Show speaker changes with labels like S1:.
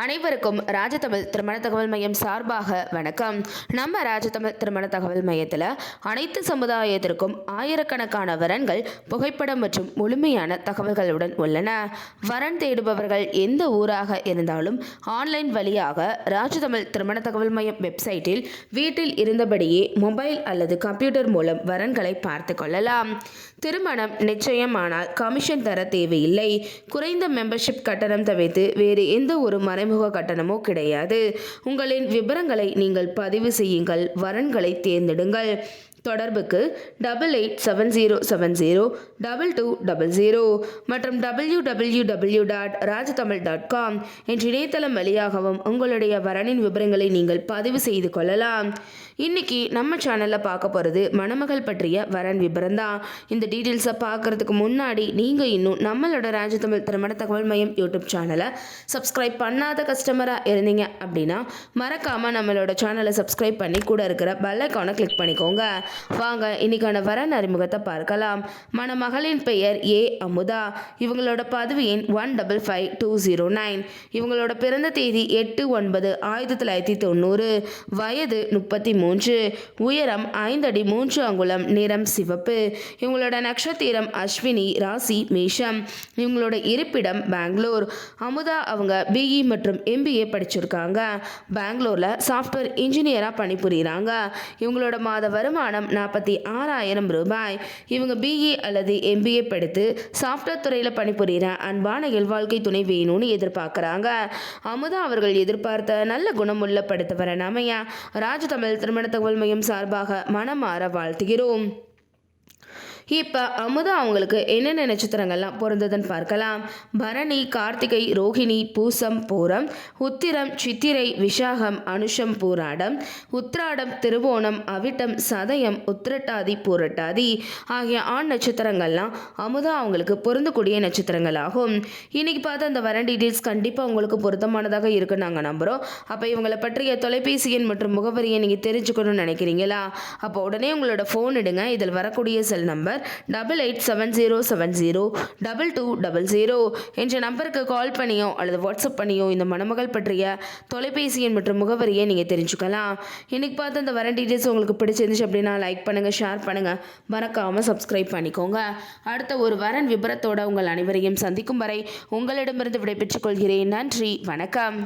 S1: அனைவருக்கும் ராஜதமிழ் திருமண தகவல் மையம் சார்பாக வணக்கம். நம்ம ராஜதமிழ் திருமண தகவல் மையத்தில் அனைத்து சமுதாயத்திற்கும் ஆயிரக்கணக்கான வரன்கள், புகைப்படம் மற்றும் முழுமையான தகவல்களுடன் உள்ளன. வரன் தேடுபவர்கள் எந்த ஊராக இருந்தாலும் ஆன்லைன் வழியாக ராஜதமிழ் திருமண தகவல் மையம் வெப்சைட்டில் வீட்டில் இருந்தபடியே மொபைல் அல்லது கம்ப்யூட்டர் மூலம் வரன்களை பார்த்து கொள்ளலாம். திருமணம் நிச்சயமானால் கமிஷன் தர தேவையில்லை. குறைந்த மெம்பர்ஷிப் கட்டணம் தவிர்த்து வேறு எந்த ஒரு மறைமுக கட்டணமோ கிடையாது. உங்களின் விவரங்களை நீங்கள் பதிவு செய்யுங்கள், வரன்களை தேர்ந்தெடுங்கள். தொடர்புக்கு 8870702200 மற்றும் www.rajtamil.com என்ற இணையதளம் வழியாகவும் உங்களுடைய வரனின் விவரங்களை நீங்கள் பதிவு செய்து கொள்ளலாம். இன்னைக்கு நம்ம சேனலில் பார்க்க போகிறது மணமகள் பற்றிய வரன் விபரம் தான். இந்த டீட்டெயில்ஸை பார்க்கறதுக்கு முன்னாடி நீங்கள் இன்னும் நம்மளோட ராஜதமிழ் திருமண தகவல் மையம் யூடியூப் சேனலை சப்ஸ்கிரைப் பண்ணாத கஸ்டமராக இருந்தீங்க அப்படின்னா மறக்காமல் நம்மளோட சேனலை சப்ஸ்கிரைப் பண்ணி கூட இருக்கிற பெல் ஐகானை கிளிக் பண்ணிக்கோங்க. வாங்க இன்னைக்கான வரன் அறிமுகத்தை பார்க்கலாம். மணமகளின் பெயர் ஏ அமுதா. இவங்களோட பதவி எண் 155209. இவங்களோட பிறந்த தேதி 8/9/1990. வயது 33. உயரம் 5 அடி 3 அங்குலம். நிறம் சிவப்பு. இவங்களோட நட்சத்திரம் அஸ்வினி. ராசி மேஷம். இவங்களோட இருப்பிடம் பெங்களூர். அமுதா அவங்க பிஇ மற்றும் எம்பிஏ படிச்சிருக்காங்க. பெங்களூரில் சாஃப்ட்வேர் இன்ஜினியராக பணிபுரிகிறாங்க. இவங்களோட மாத வருமானம் 46,000 ரூபாய். இவங்க பிஇ அல்லது எம்பிஏ படித்து சாஃப்ட்வேர் துறையில் பணிபுரிகிற அன்பான இல்வாழ்க்கை துணை வேணும்னு எதிர்பார்க்குறாங்க. அமுதா அவர்கள் எதிர்பார்த்த நல்ல குணமுள்ள படுத்தவர அமைய ராஜதமிழ் திருமண தகவல் மையம் சார்பாக மனமாற வாழ்த்துகிறோம். இப்போ அமுதா அவங்களுக்கு என்னென்ன நட்சத்திரங்கள்லாம் பொருந்ததுன்னு பார்க்கலாம். பரணி, கார்த்திகை, ரோஹிணி, பூசம், பூரம், உத்திரம், சித்திரை, விஷாகம், அனுஷம், பூராடம், உத்ராடம், திருவோணம், அவிட்டம், சதயம், உத்திரட்டாதி, பூரட்டாதி ஆகிய ஆண் நட்சத்திரங்கள்லாம் அமுதா அவங்களுக்கு பொருந்தக்கூடிய நட்சத்திரங்களாகும். இன்னைக்கு பார்த்த அந்த வரன் டீட்டெயில்ஸ் கண்டிப்பாக உங்களுக்கு பொருத்தமானதாக இருக்குன்னு நாங்கள் நம்புகிறோம். அப்போ இவங்களை பற்றிய தொலைபேசி எண் மற்றும் முகவரியை நீங்கள் தெரிஞ்சுக்கணும்னு நினைக்கிறீங்களா? அப்போ உடனே உங்களோட ஃபோன் எடுங்க. இதில் வரக்கூடிய செல் நம்பர் 8870702200 என்ற நம்பருக்கு கால் பண்ணியோ அல்லது வாட்ஸ்அப் பண்ணியோ இந்த மணமகள் பற்றிய தொலைபேசி எண் மற்றும் முகவரியை நீங்கள் தெரிஞ்சுக்கலாம். இன்னைக்கு பார்த்து அந்த வரன் டீட்டெயில்ஸ் உங்களுக்கு பிடிச்சிருந்துச்சு அப்படின்னா லைக் பண்ணுங்கள், ஷேர் பண்ணுங்கள், மறக்காமல் சப்ஸ்கிரைப் பண்ணிக்கோங்க. அடுத்த ஒரு வரன் விபரத்தோட உங்கள் அனைவரையும் சந்திக்கும் வரை உங்களிடமிருந்து விடைபெற்றுக் கொள்கிறேன். நன்றி, வணக்கம்.